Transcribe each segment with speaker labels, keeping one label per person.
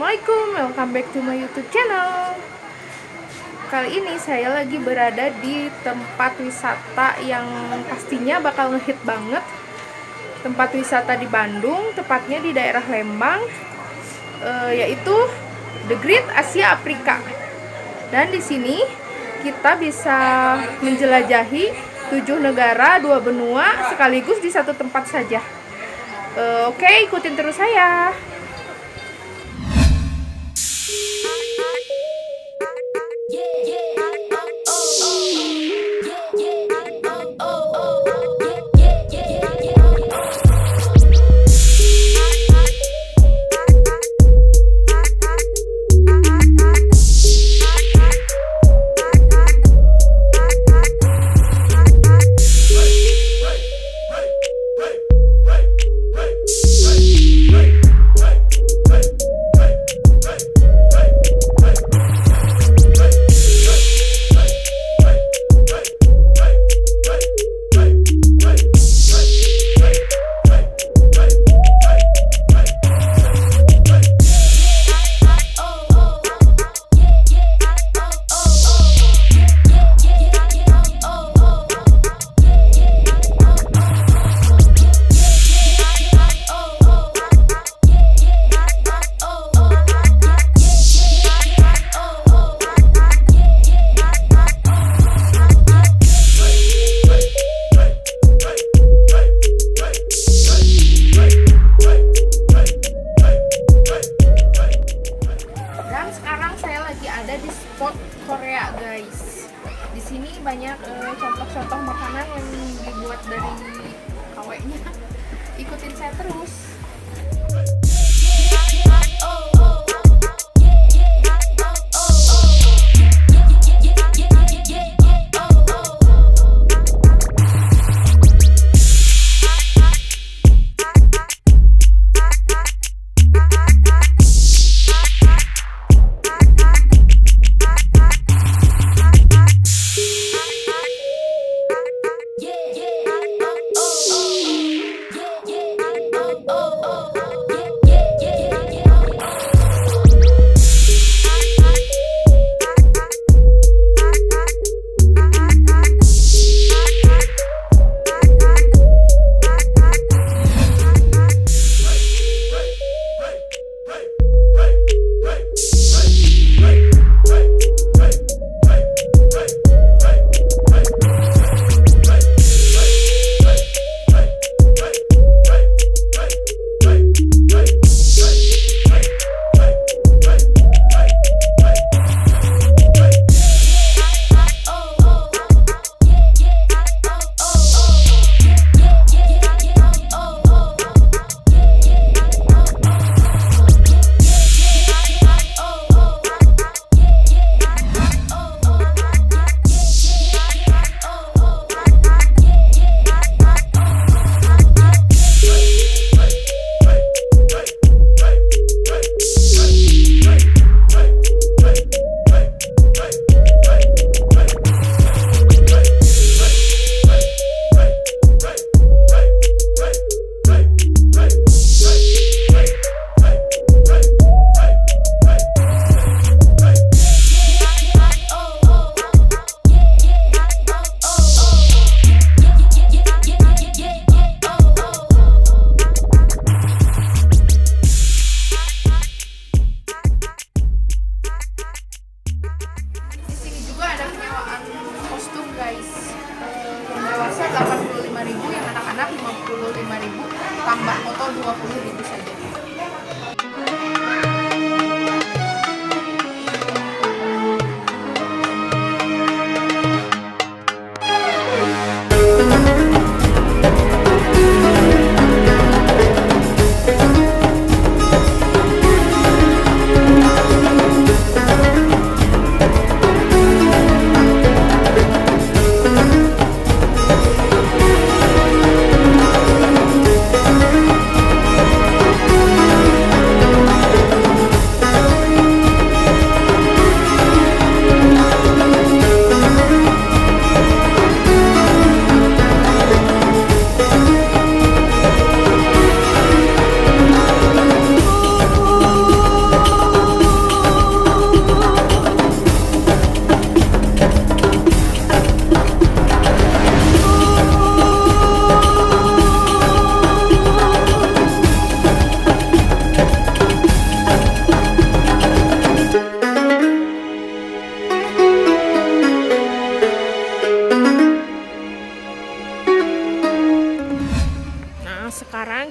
Speaker 1: Assalamualaikum, welcome back to my YouTube channel. Kali ini saya lagi berada di tempat wisata yang pastinya bakal ngehit banget. Tempat wisata di Bandung, tepatnya di daerah Lembang, yaitu The Great Asia Afrika. Dan di sini kita bisa menjelajahi 7 negara, 2 benua sekaligus di satu tempat saja. Oke, ikutin terus saya. Di spot Korea, guys. Di sini banyak contoh-contoh makanan yang dibuat dari KW-nya. Ikutin saya terus. Guys, yang dewasa 85.000, yang anak-anak 55.000, tambah foto 20.000 saja.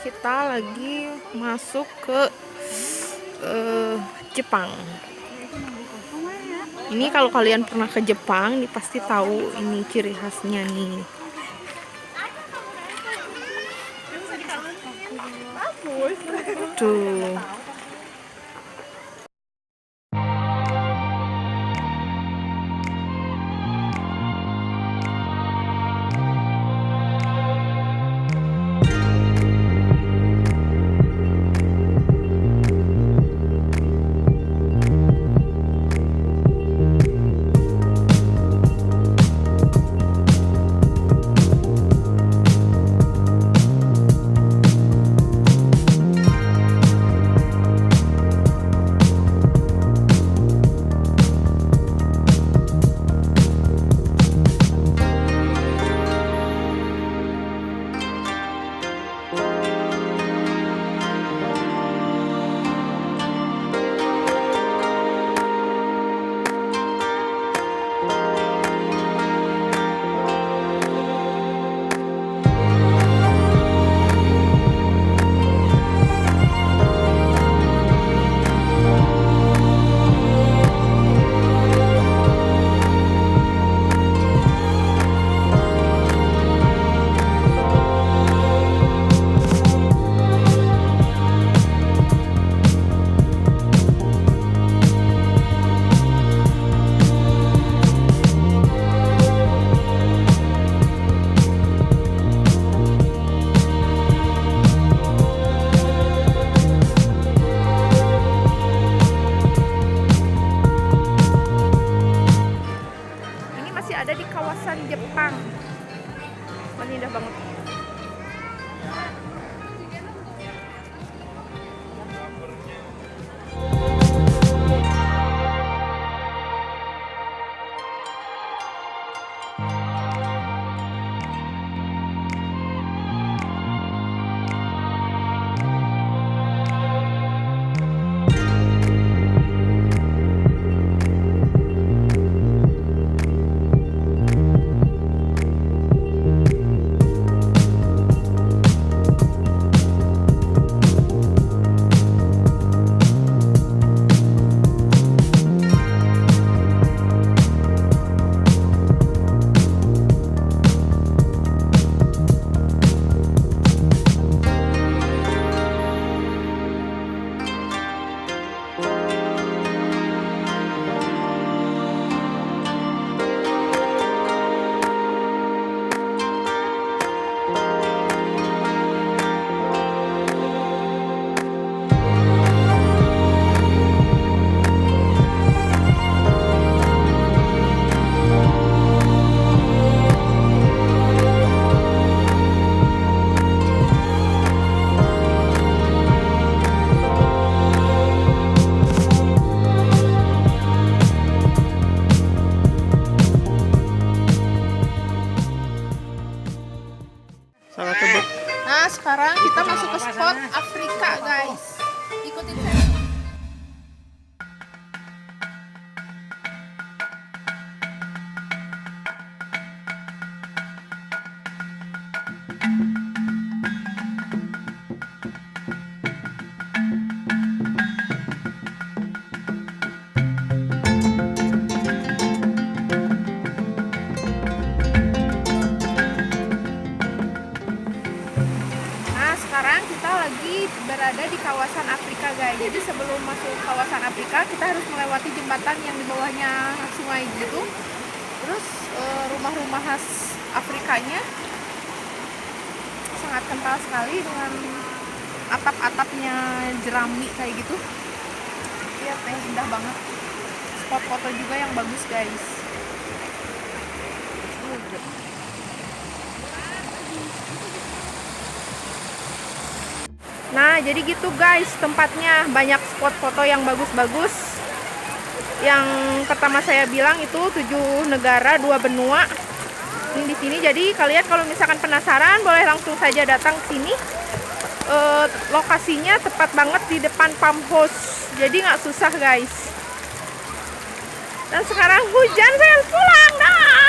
Speaker 1: kita lagi masuk ke Jepang. Ini kalau kalian pernah ke Jepang, nih pasti tahu ini ciri khasnya nih. Tuh. Ada di kawasan Jepang. Ini indah banget. Nah, sekarang kita masuk ke spot Afrika, guys. Ikutin saya. Sekarang kita lagi berada di kawasan Afrika, guys. Jadi sebelum masuk kawasan Afrika kita harus melewati jembatan yang di bawahnya sungai gitu. Terus rumah-rumah khas Afrikanya sangat kental sekali dengan atap-atapnya jerami kayak gitu. Lihat ya, indah banget. Spot foto juga yang bagus, guys. Nah, jadi gitu guys, tempatnya banyak spot foto yang bagus-bagus. Yang pertama saya bilang itu 7 negara 2 benua. Ini di sini. Jadi kalian kalau misalkan penasaran boleh langsung saja datang ke sini. Lokasinya tepat banget di depan pump house. Jadi nggak susah, guys. Dan sekarang hujan, saya harus pulang. Dah.